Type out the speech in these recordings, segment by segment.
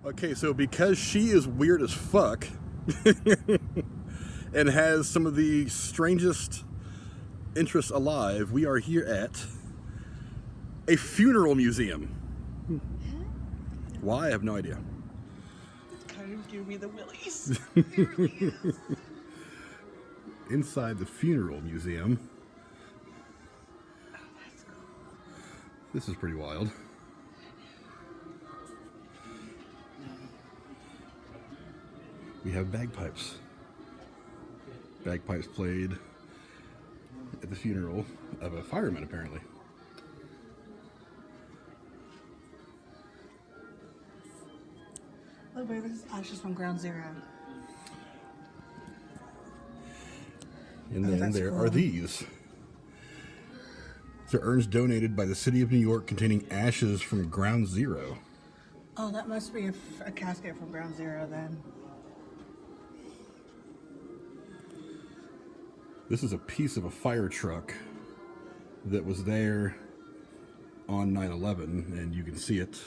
Okay, so because she is weird as fuck and has some of the strangest interests alive, we are here at a funeral museum. Why? I have no idea. It's kind of giving me the willies. It really is. Inside the funeral museum. Oh, that's cool. This is pretty wild. We have bagpipes. Bagpipes played at the funeral of a fireman, apparently. Look, baby, this is ashes from Ground Zero. And then there are these. They're urns donated by the City of New York containing ashes from Ground Zero. Oh, that must be a casket from Ground Zero then. This is a piece of a fire truck that was there on 9/11, and you can see it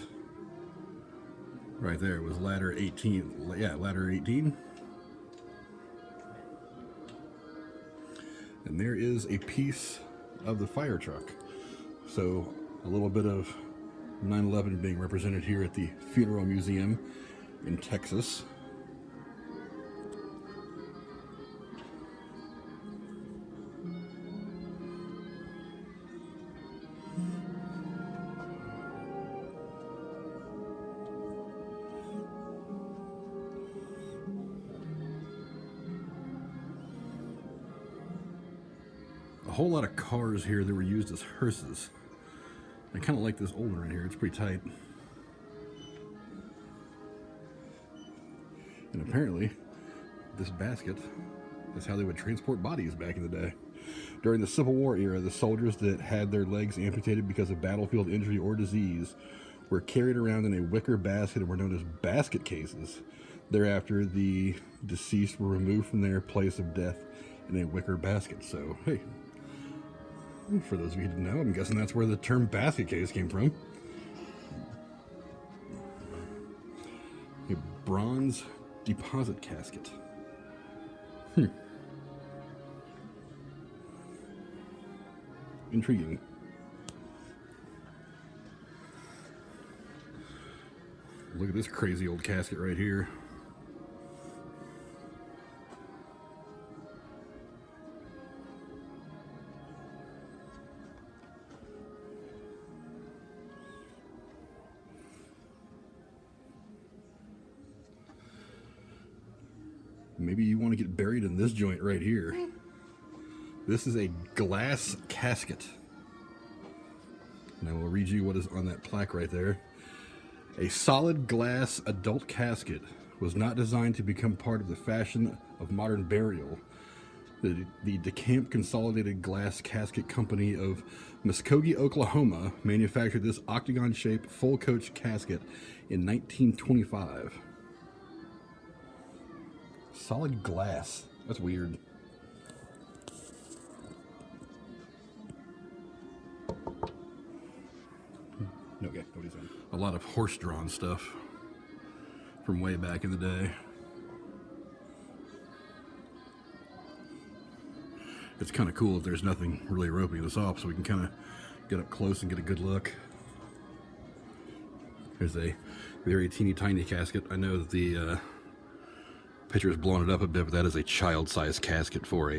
right there. It was ladder 18. Yeah, ladder 18. And there is a piece of the fire truck. So a little bit of 9/11 being represented here at the Funeral Museum in Texas. A whole lot of cars here that were used as hearses. I kind of like this old one right here. It's pretty tight. And apparently, this basket is how they would transport bodies back in the day. During the Civil War era, the soldiers that had their legs amputated because of battlefield injury or disease were carried around in a wicker basket and were known as basket cases. Thereafter, the deceased were removed from their place of death in a wicker basket. So, hey, for those of you who didn't know, I'm guessing that's where the term basket case came from. A bronze deposit casket. Intriguing. Look at this crazy old casket right here. Maybe you want to get buried in this joint right here. This is a glass casket. And I will read you what is on that plaque right there. A solid glass adult casket was not designed to become part of the fashion of modern burial. The DeCamp Consolidated Glass Casket Company of Muskogee, Oklahoma, manufactured this octagon-shaped full-coach casket in 1925. Solid glass. That's weird. Okay, nobody's in. A lot of horse-drawn stuff from way back in the day. It's kind of cool that there's nothing really roping this off, so we can kind of get up close and get a good look. There's a very teeny tiny casket. I know that the picture has blown it up a bit, but that is a child-sized casket for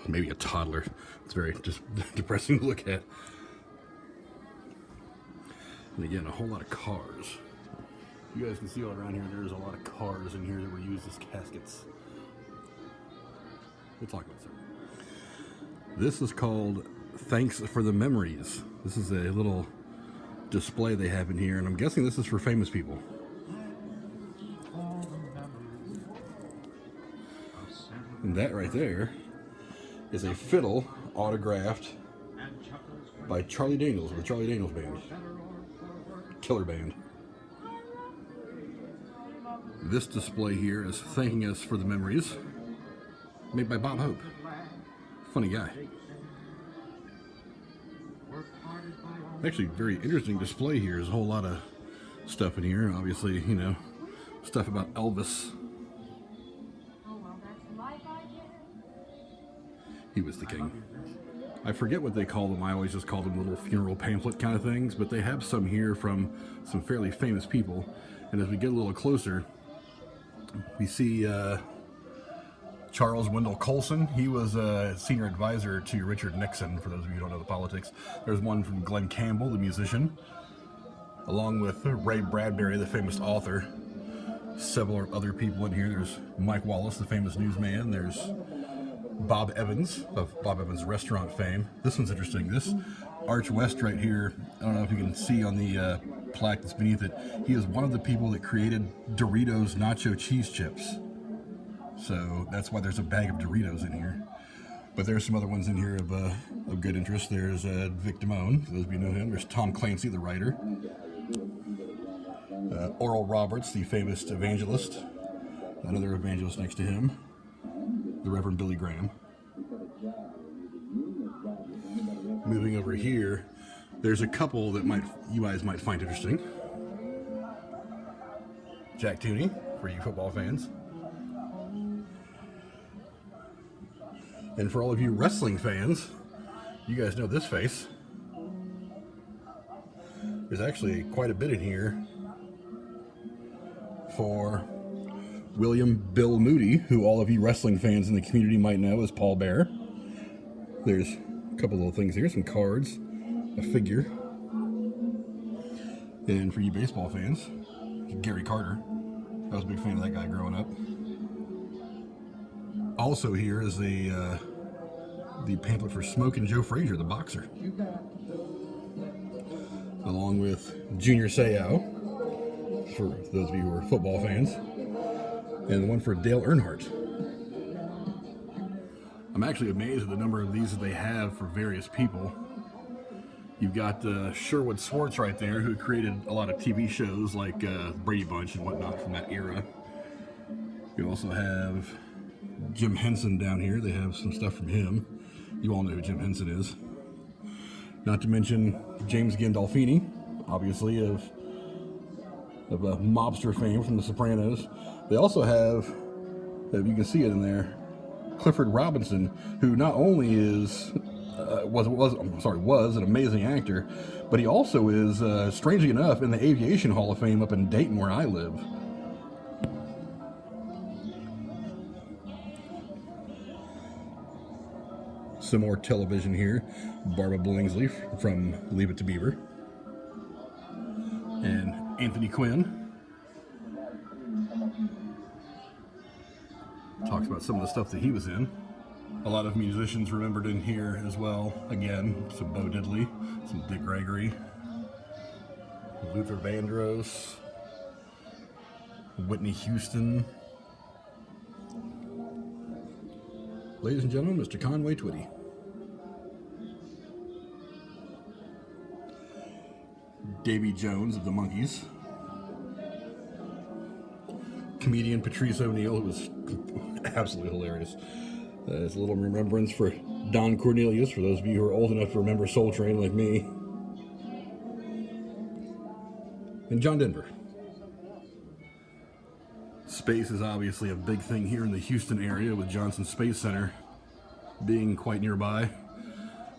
maybe a toddler. It's very just depressing to look at. And again, a whole lot of cars. You guys can see all around here, there's a lot of cars in here that were used as caskets. We'll talk about some. This is called Thanks for the Memories. This is a little display they have in here, and I'm guessing this is for famous people. And that right there is a fiddle autographed by Charlie Daniels, the Charlie Daniels Band. Killer band. This display here is thanking us for the memories, made by Bob Hope. Funny guy. Actually, very interesting display here. There's a whole lot of stuff in here. Obviously, you know, stuff about Elvis. He was the king. I forget what they call them. I always just call them little funeral pamphlet kind of things, but they have some here from some fairly famous people. And as we get a little closer, we see Charles Wendell Colson. He was a senior advisor to Richard Nixon, for those of you who don't know the politics. There's one from Glenn Campbell, the musician, along with Ray Bradbury, the famous author. Several other people in here. There's Mike Wallace, the famous newsman. There's Bob Evans, of Bob Evans restaurant fame. This one's interesting. This Arch West right here, I don't know if you can see on the plaque that's beneath it, he is one of the people that created Doritos nacho cheese chips. So that's why there's a bag of Doritos in here. But there's some other ones in here of good interest. There's Vic Damone, for those of you who know him. There's Tom Clancy, the writer. Oral Roberts, the famous evangelist. Another evangelist next to him. The Reverend Billy Graham. Moving over here, there's a couple that you guys might find interesting. Jack Tooney, for you football fans. And for all of you wrestling fans, you guys know this face. There's actually quite a bit in here for William Bill Moody, who all of you wrestling fans in the community might know as Paul Bearer. There's a couple little things here, some cards, a figure. And for you baseball fans, Gary Carter. I was a big fan of that guy growing up. Also here is the pamphlet for Smokin' Joe Frazier, the boxer. Along with Junior Seau, for those of you who are football fans. And the one for Dale Earnhardt. I'm actually amazed at the number of these that they have for various people. You've got Sherwood Schwartz right there, who created a lot of TV shows like Brady Bunch and whatnot from that era. You also have Jim Henson down here. They have some stuff from him. You all know who Jim Henson is. Not to mention James Gandolfini, obviously of mobster fame from The Sopranos. They also have, if you can see it in there, Clifford Robinson, who not only was an amazing actor, but he also is, strangely enough, in the Aviation Hall of Fame up in Dayton, where I live. Some more television here. Barbara Bullingsley from Leave It to Beaver. And Anthony Quinn talks about some of the stuff that he was in. A lot of musicians remembered in here as well. Again, some Bo Diddley, some Dick Gregory, Luther Vandross, Whitney Houston. Ladies and gentlemen, Mr. Conway Twitty. Davy Jones of the Monkees. Comedian Patrice O'Neill, who was absolutely hilarious. It's a little remembrance for Don Cornelius, for those of you who are old enough to remember Soul Train like me. And John Denver. Space is obviously a big thing here in the Houston area, with Johnson Space Center being quite nearby.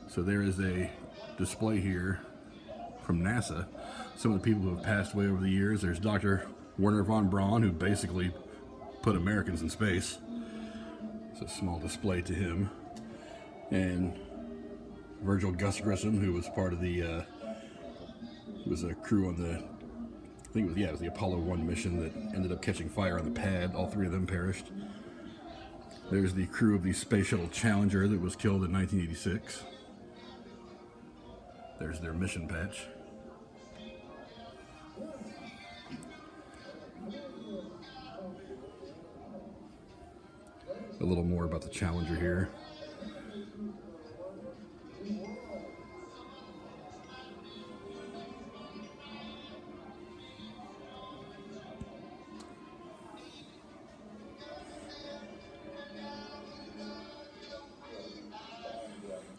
So there is a display here from NASA. Some of the people who have passed away over the years. There's Dr. Werner von Braun, who basically put Americans in space. It's a small display to him. And Virgil Gus Grissom, who was part of the was a crew on the, I think it was the Apollo 1 mission that ended up catching fire on the pad. All three of them perished. There's the crew of the Space Shuttle Challenger that was killed in 1986. There's their mission patch. A little more about the Challenger here.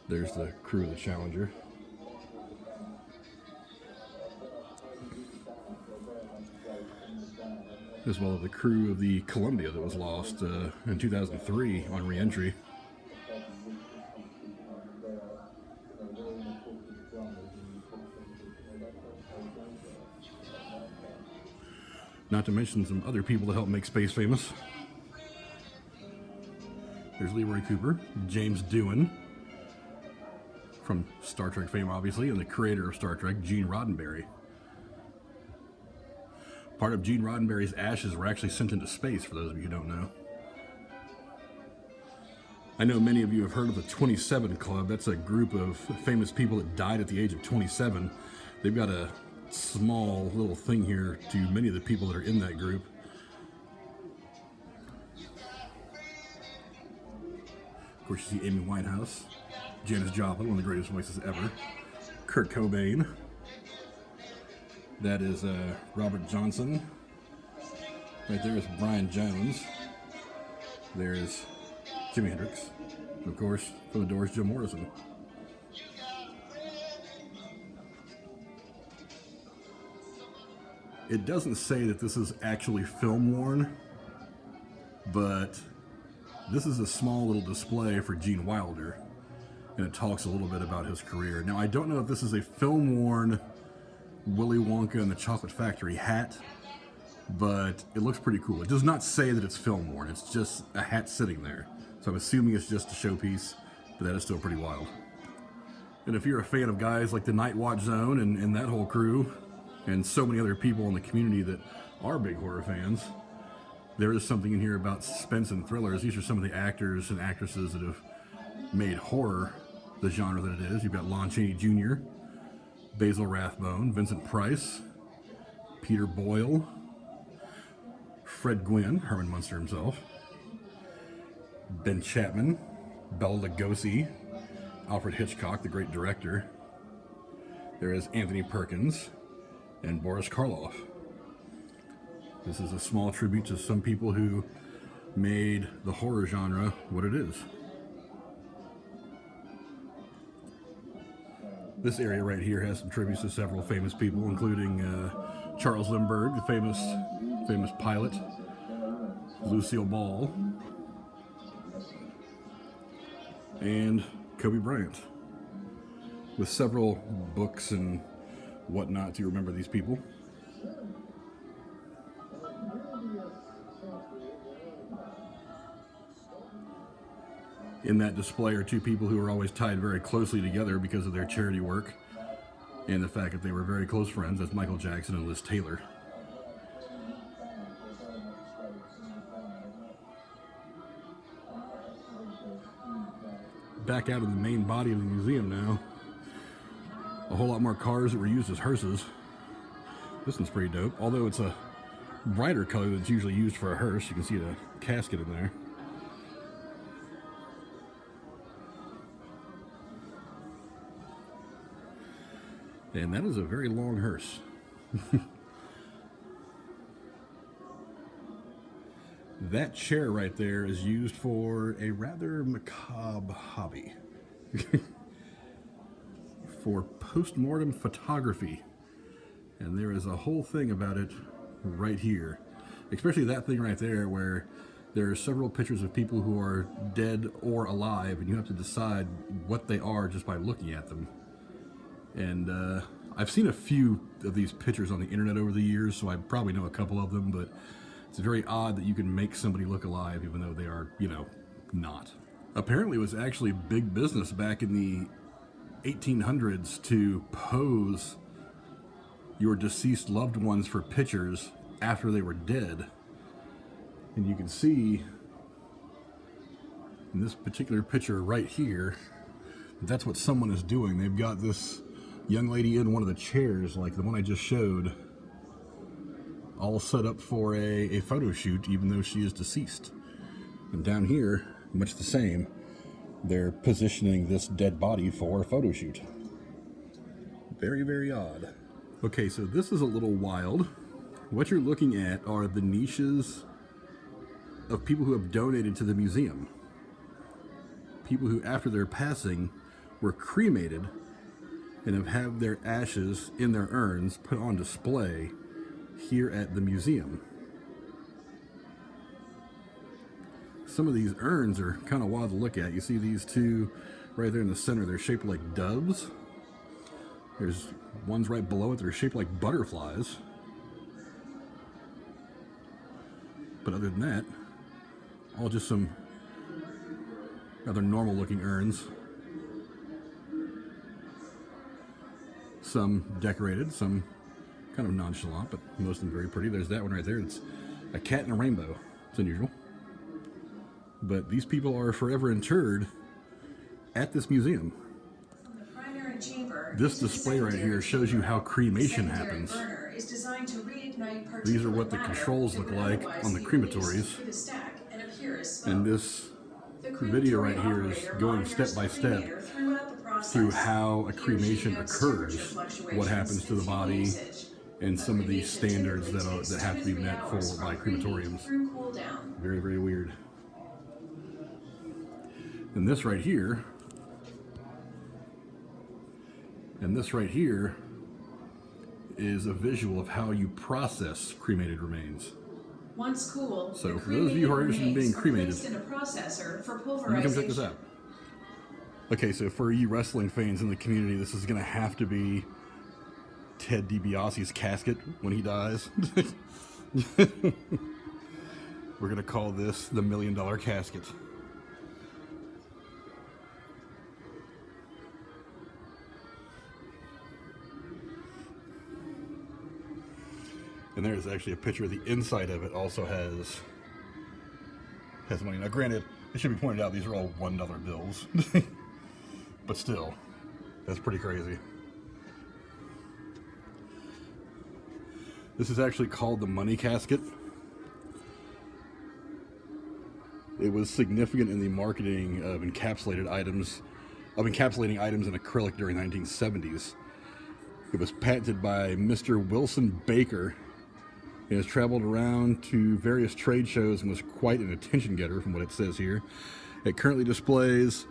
There's the crew of the Challenger. as well as the crew of the Columbia that was lost in 2003 on re-entry. Not to mention some other people that helped make space famous. There's Leroy Cooper, James Doohan, from Star Trek fame obviously, and the creator of Star Trek, Gene Roddenberry. Part of Gene Roddenberry's ashes were actually sent into space, for those of you who don't know. I know many of you have heard of the 27 Club. That's a group of famous people that died at the age of 27. They've got a small little thing here to many of the people that are in that group. Of course, you see Amy Winehouse, Janis Joplin, one of the greatest voices ever, Kurt Cobain. That is Robert Johnson. Right there is Brian Jones. There's Jimi Hendrix. Of course, from the Doors, Jim Morrison. It doesn't say that this is actually film worn, but this is a small little display for Gene Wilder, and it talks a little bit about his career. Now, I don't know if this is a film worn Willy Wonka and the Chocolate Factory hat, but it looks pretty cool. It does not say that it's film worn, it's just a hat sitting there. So I'm assuming it's just a showpiece, but that is still pretty wild. And if you're a fan of guys like the Night Watch Zone and that whole crew, and so many other people in the community that are big horror fans, there is something in here about suspense and thrillers. These are some of the actors and actresses that have made horror the genre that it is. You've got Lon Chaney Jr., Basil Rathbone, Vincent Price, Peter Boyle, Fred Gwynne, Herman Munster himself, Ben Chapman, Bela Lugosi, Alfred Hitchcock, the great director. There is Anthony Perkins and Boris Karloff. This is a small tribute to some people who made the horror genre what it is. This area right here has some tributes to several famous people, including Charles Lindbergh, the famous pilot, Lucille Ball, and Kobe Bryant, with several books and whatnot to remember these people. In that display are two people who are always tied very closely together because of their charity work and the fact that they were very close friends. That's Michael Jackson and Liz Taylor. Back out of the main body of the museum now. A whole lot more cars that were used as hearses. This one's pretty dope, although it's a brighter color that's usually used for a hearse. You can see the casket in there. And that is a very long hearse. That chair right there is used for a rather macabre hobby. For post-mortem photography. And there is a whole thing about it right here. Especially that thing right there where there are several pictures of people who are dead or alive, and you have to decide what they are just by looking at them. And I've seen a few of these pictures on the internet over the years, so I probably know a couple of them, but it's very odd that you can make somebody look alive even though they are, not. Apparently it was actually big business back in the 1800s to pose your deceased loved ones for pictures after they were dead. And you can see in this particular picture right here, that's what someone is doing. They've got this young lady in one of the chairs, like the one I just showed, all set up for a photo shoot, even though she is deceased. And down here, much the same, they're positioning this dead body for a photo shoot. Very, very odd. Okay, so this is a little wild. What you're looking at are the niches of people who have donated to the museum. People who, after their passing, were cremated and have had their ashes in their urns put on display here at the museum. some of these urns are kind of wild to look at. You see these two right there in the center. They're shaped like doves. There's ones right below it that are shaped like butterflies. But other than that, all just some rather normal looking urns. Some decorated, some kind of nonchalant, but most of them very pretty. There's that one right there. It's a cat in a rainbow. It's unusual. But these people are forever interred at this museum. This display right here shows you how cremation happens. These are what the controls look like on the crematories. And this video right here is going step by step through how a cremation occurs, what happens to the body, and some of these standards that have to be met by crematoriums. Very, very weird. And this right here, is a visual of how you process cremated remains. Once cool, so for those of you who are interested in being cremated, in a processor for you can pulverization. come check this out. Okay, so for you wrestling fans in the community, this is going to have to be Ted DiBiase's casket when he dies. We're going to call this the $1 Million Casket. And there's actually a picture of the inside of it. Also has money. Now, granted, it should be pointed out these are all $1 bills, but still, that's pretty crazy. This is actually called the money casket. It was significant in the marketing of encapsulating items in acrylic during the 1970s. It was patented by Mr. Wilson Baker. It has traveled around to various trade shows and was quite an attention getter from what it says here. It currently displays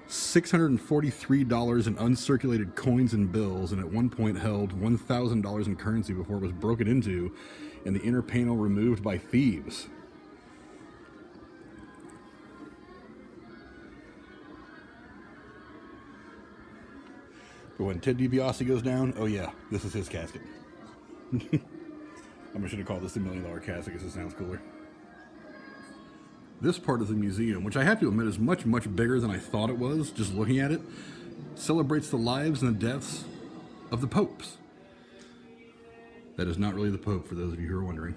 $643 in uncirculated coins and bills, and at one point held $1,000 in currency before it was broken into and the inner panel removed by thieves. But when Ted DiBiase goes down, oh yeah, this is his casket. I should have called this the $1 Million Casket because it sounds cooler. This part of the museum, which I have to admit is much, much bigger than I thought it was, just looking at it, celebrates the lives and the deaths of the popes. That is not really the Pope, for those of you who are wondering.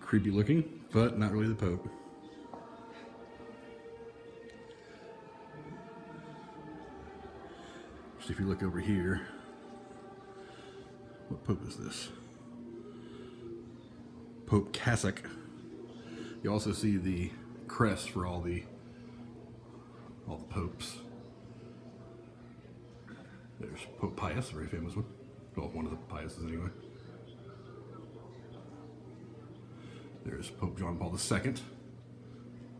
Creepy looking, but not really the Pope. So if you look over here, what Pope is this? Pope Casket. You also see the crest for all the popes. There's Pope Pius, a very famous one. Well, one of the Piuses anyway. There's Pope John Paul II,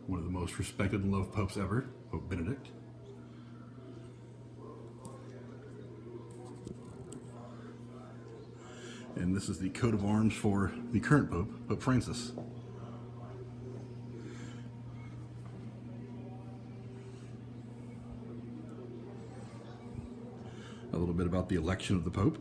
one of the most respected and loved popes ever, Pope Benedict. And this is the coat of arms for the current Pope, Pope Francis. A little bit about the election of the Pope.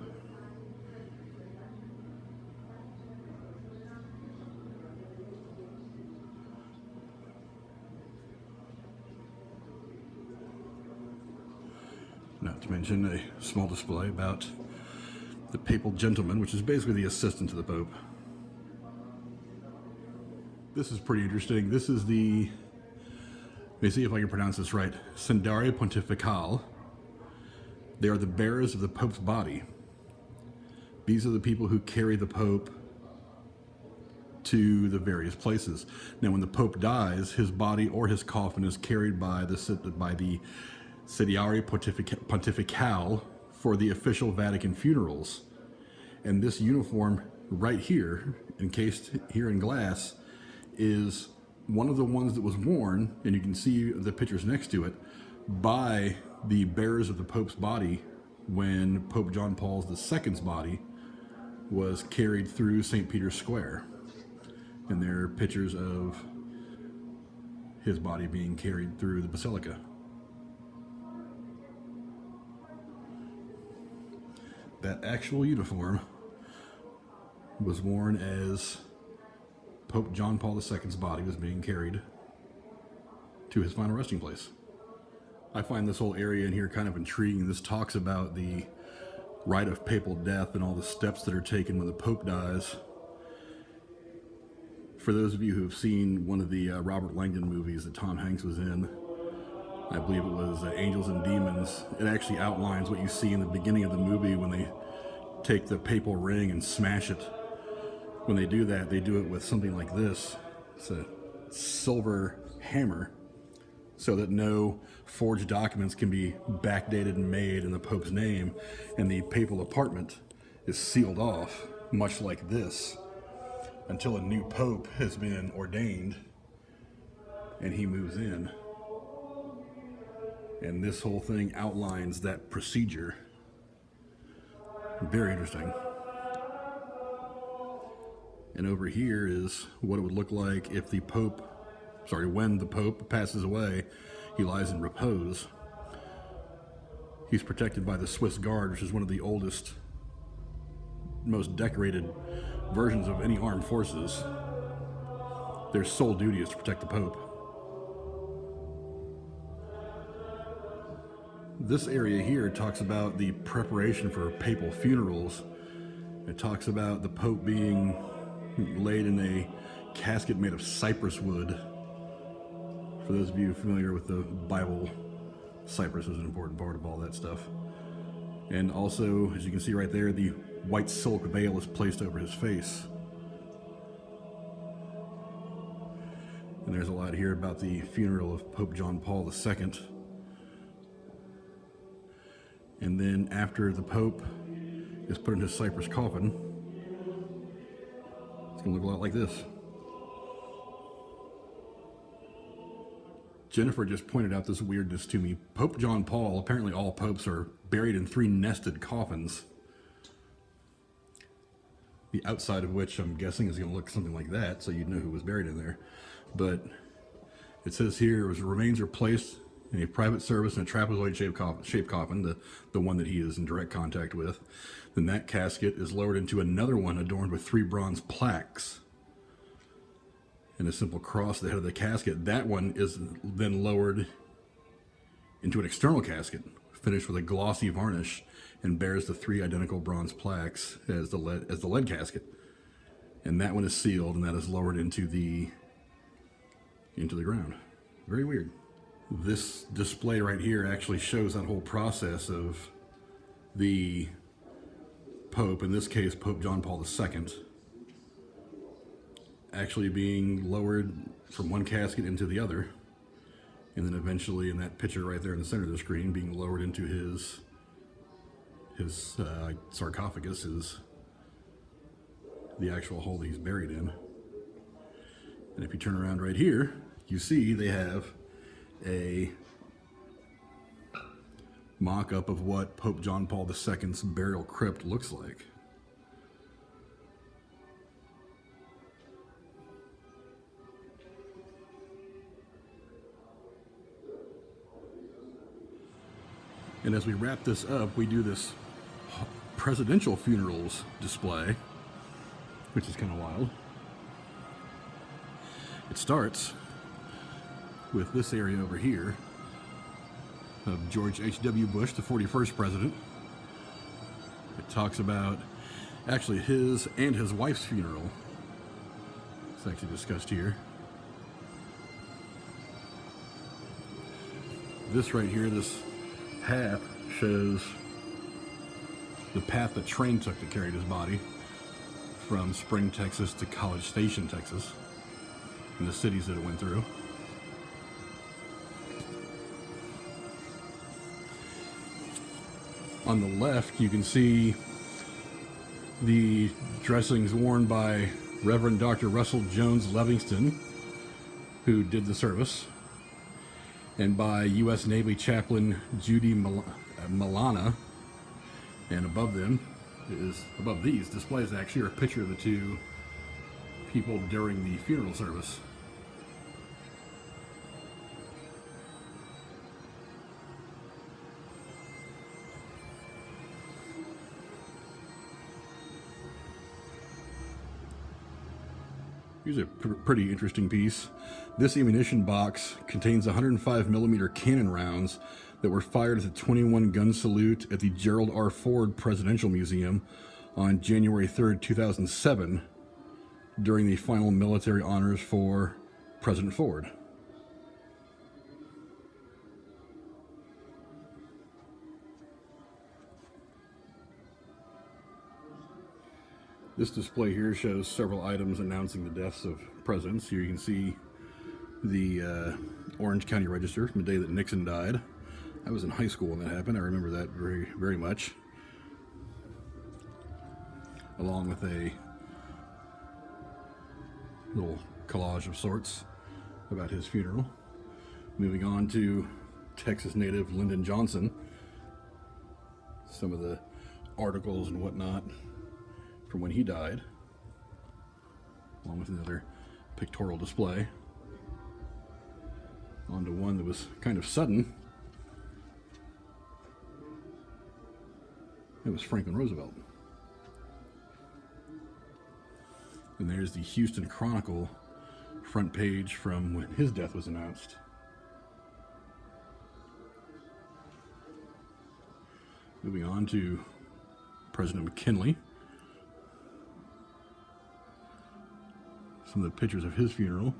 Not to mention a small display about the Papal Gentleman, which is basically the assistant to the Pope. This is pretty interesting. This is the, let me see if I can pronounce this right, Cineraria Pontificale. They are the bearers of the Pope's body. These are the people who carry the Pope to the various places. Now, when the Pope dies, his body or his coffin is carried by the Cineraria Pontificale for the official Vatican funerals. And this uniform right here, encased here in glass, is one of the ones that was worn, and you can see the pictures next to it, by the bearers of the Pope's body when Pope John Paul II's body was carried through St. Peter's Square. And there are pictures of his body being carried through the basilica. That actual uniform was worn as Pope John Paul II's body was being carried to his final resting place. I find this whole area in here kind of intriguing. This talks about the rite of papal death and all the steps that are taken when the Pope dies. For those of you who have seen one of the Robert Langdon movies that Tom Hanks was in, I believe it was Angels and Demons, it actually outlines what you see in the beginning of the movie when they take the papal ring and smash it. When they do that, they do it with something like this. It's a silver hammer, so that no forged documents can be backdated and made in the Pope's name, and the papal apartment is sealed off, much like this, until a new Pope has been ordained and he moves in. And this whole thing outlines that procedure. Very interesting. And over here is what it would look like if the Pope, when the Pope passes away. He lies in repose. He's protected by the Swiss Guard, which is one of the oldest, most decorated versions of any armed forces. Their sole duty is to protect the Pope. This area here talks about the preparation for papal funerals. It talks about the Pope being laid in a casket made of cypress wood. For those of you familiar with the Bible, cypress is an important part of all that stuff. And also, as you can see right there, the white silk veil is placed over his face. And there's a lot here about the funeral of Pope John Paul II. And then after the Pope is put in his cypress coffin, it's going to look a lot like this. Jennifer just pointed out this weirdness to me. Pope John Paul, apparently all popes are buried in 3 nested coffins. The outside of which I'm guessing is going to look something like that, so you'd know who was buried in there. But it says here, his remains are placed in a private service in a trapezoid-shaped coffin, the one that he is in direct contact with. Then that casket is lowered into another one adorned with 3 bronze plaques and a simple cross at the head of the casket. That one is then lowered into an external casket, finished with a glossy varnish, and bears the 3 identical bronze plaques as the lead casket. And that one is sealed, and that is lowered into the ground. Very weird. This display right here actually shows that whole process of the Pope, in this case Pope John Paul II, actually being lowered from one casket into the other, and then eventually in that picture right there in the center of the screen being lowered into his sarcophagus, is the actual hole that he's buried in. And if you turn around right here, you see they have a mock-up of what Pope John Paul II's burial crypt looks like. And as we wrap this up, we do this presidential funerals display, which is kind of wild. It starts with this area over here of George H.W. Bush, the 41st president. It talks about actually his and his wife's funeral. It's actually discussed here. This right here, this path, shows the path the train took that carried his body from Spring, Texas to College Station, Texas, and the cities that it went through. On the left, you can see the dressings worn by Reverend Dr. Russell Jones Livingston, who did the service, and by U.S. Navy Chaplain Judy Milana. And above these displays actually are a picture of the 2 people during the funeral service. Here's a pretty interesting piece. This ammunition box contains 105mm cannon rounds that were fired at the 21-gun salute at the Gerald R. Ford Presidential Museum on January 3rd, 2007, during the final military honors for President Ford. This display here shows several items announcing the deaths of presidents. Here you can see the Orange County Register from the day that Nixon died. I was in high school when that happened. I remember that very, very much. Along with a little collage of sorts about his funeral. Moving on to Texas native Lyndon Johnson. Some of the articles and whatnot from when he died, along with another pictorial display. On to one that was kind of sudden. It was Franklin Roosevelt. And there's the Houston Chronicle front page from when his death was announced. Moving on to President McKinley. Some of the pictures of his funeral.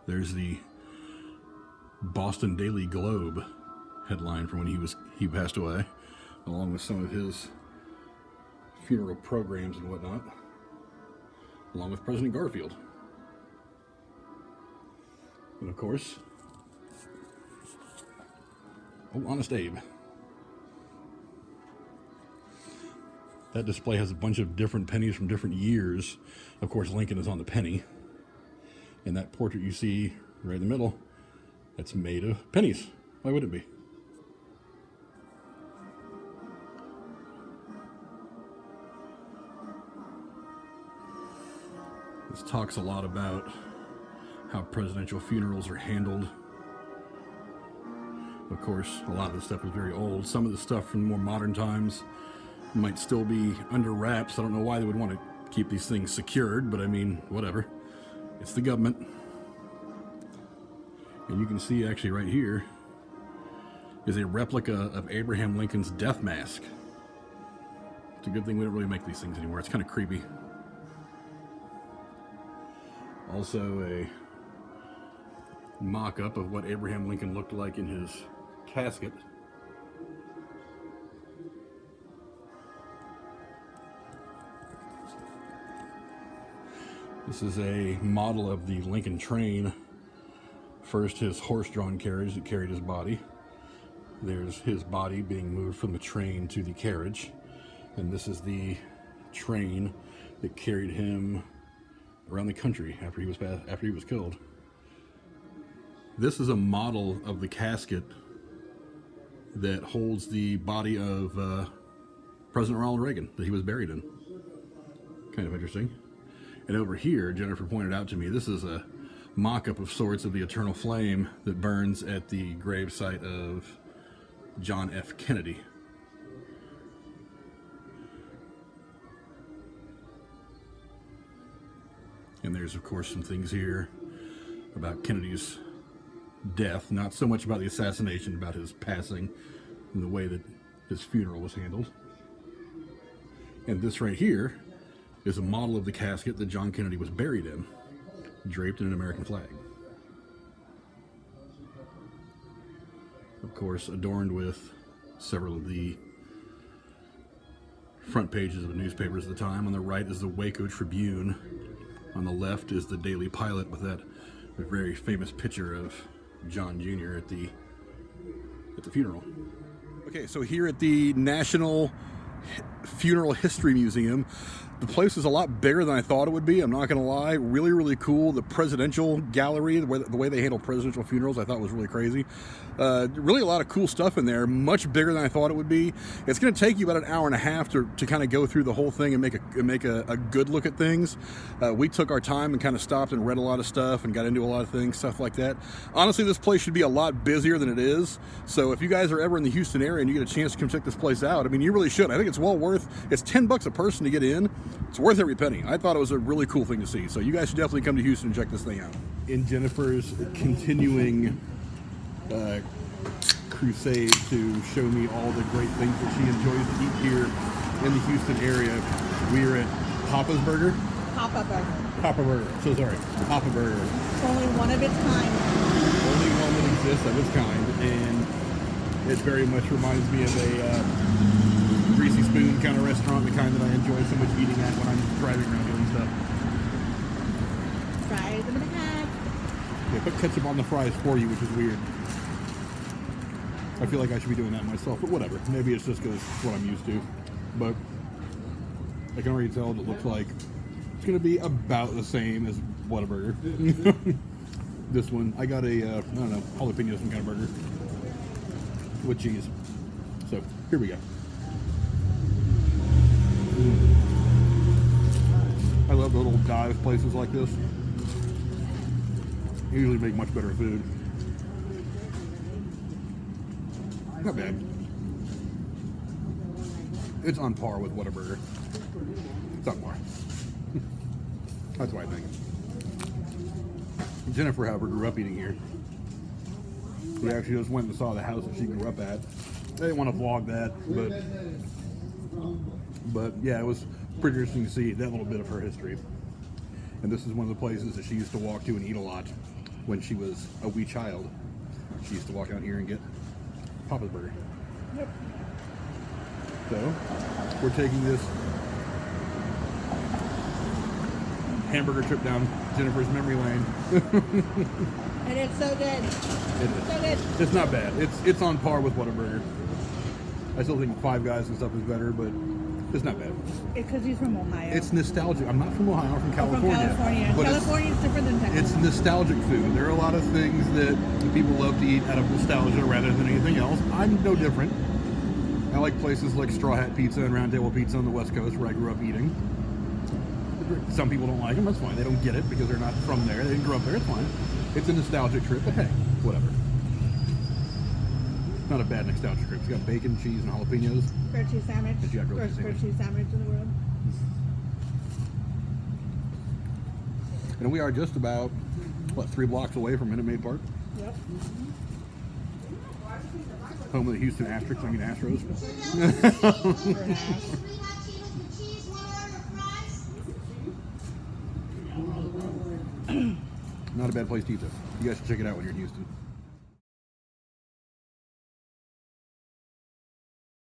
There's the Boston Daily Globe headline from when he passed away, along with some of his funeral programs and whatnot, along with President Garfield. And of course, Honest Abe. That display has a bunch of different pennies from different years. Of course, Lincoln is on the penny. And that portrait you see right in the middle, that's made of pennies. Why would it be? This talks a lot about how presidential funerals are handled. Of course, a lot of this stuff is very old. Some of the stuff from more modern times might still be under wraps. I don't know why they would want to keep these things secured, but I mean, whatever. It's the government. And you can see actually right here is a replica of Abraham Lincoln's death mask. It's a good thing we don't really make these things anymore. It's kind of creepy. Also a mock-up of what Abraham Lincoln looked like in his casket. This is a model of the Lincoln train. First, his horse-drawn carriage that carried his body. There's his body being moved from the train to the carriage. And this is the train that carried him around the country after he was killed. This is a model of the casket that holds the body of President Ronald Reagan that he was buried in. Kind of interesting. And over here, Jennifer pointed out to me, this is a mock-up of sorts of the eternal flame that burns at the gravesite of John F. Kennedy. And there's, of course, some things here about Kennedy's death. Not so much about the assassination, about his passing and the way that his funeral was handled. And this right here is a model of the casket that John Kennedy was buried in, draped in an American flag. Of course, adorned with several of the front pages of the newspapers at the time. On the right is the Waco Tribune. On the left is the Daily Pilot with that very famous picture of John Jr. at the funeral. Okay, so here at the National Funeral History Museum, The place is a lot bigger than I thought it would be. I'm not going to lie. Really, really cool. The presidential gallery, the way they handle presidential funerals, I thought was really crazy. Really a lot of cool stuff in there. Much bigger than I thought it would be. It's going to take you about an hour and a half to kind of go through the whole thing and make a good look at things. We took our time and kind of stopped and read a lot of stuff and got into a lot of things, stuff like that. Honestly, this place should be a lot busier than it is. So if you guys are ever in the Houston area and you get a chance to come check this place out, I mean, you really should. I think it's well worth. It's $10 a person to get in. It's worth every penny. I thought it was a really cool thing to see. So you guys should definitely come to Houston and check this thing out. In Jennifer's continuing crusade to show me all the great things that she enjoys to eat here in the Houston area, we are at Papa's Burger. Papa Burger. Papa Burger. So sorry. Papa Burger. It's only one of its kind. Only one that exists of its kind, and it very much reminds me of a greasy spoon kind of restaurant, the kind that I enjoy so much eating at when I'm driving around doing stuff. Fries in the bag. They put ketchup on the fries for you, which is weird. I feel like I should be doing that myself, but whatever. Maybe it's just because it's what I'm used to. But I can already tell it looks like it's going to be about the same as Whataburger. This one, I got a, I don't know, jalapeno some kind of burger with cheese. So, here we go. I love the little dive places like this. They usually make much better food. Not bad. It's on par with Whataburger. It's on par. That's what I think. Jennifer, however, grew up eating here. We actually just went and saw the house that she grew up at. I didn't want to vlog that, but yeah, it was pretty interesting to see that little bit of her history. And this is one of the places that she used to walk to and eat a lot when she was a wee child. She used to walk out here and get Papa's Burger. Yep. So, we're taking this hamburger trip down Jennifer's memory lane. And it's so good. It is. So good. It's not bad. It's on par with Whataburger. I still think Five Guys and stuff is better, but it's not bad. It's because he's from Ohio. It's nostalgic. I'm not from Ohio. I'm from I'm California. from California. But California is different than Texas. it's nostalgic food. There are a lot of things that people love to eat out of nostalgia rather than anything else. I'm no different. I like places like Straw Hat Pizza and Round Table Pizza on the West Coast where I grew up eating. Some people don't like them. That's fine. They don't get it because they're not from there. They didn't grow up there. It's fine. It's a nostalgic trip, but hey, whatever. Not a bad nostalgic trip. It's got bacon, cheese, and jalapenos. Grilled cheese sandwich. And she got grilled cheese First grilled cheese sandwich in the world. And we are just about, 3 blocks away from Minute Maid Park. Yep. Home of the Houston Astros. Not a bad place to eat though. You guys should check it out when you're in Houston.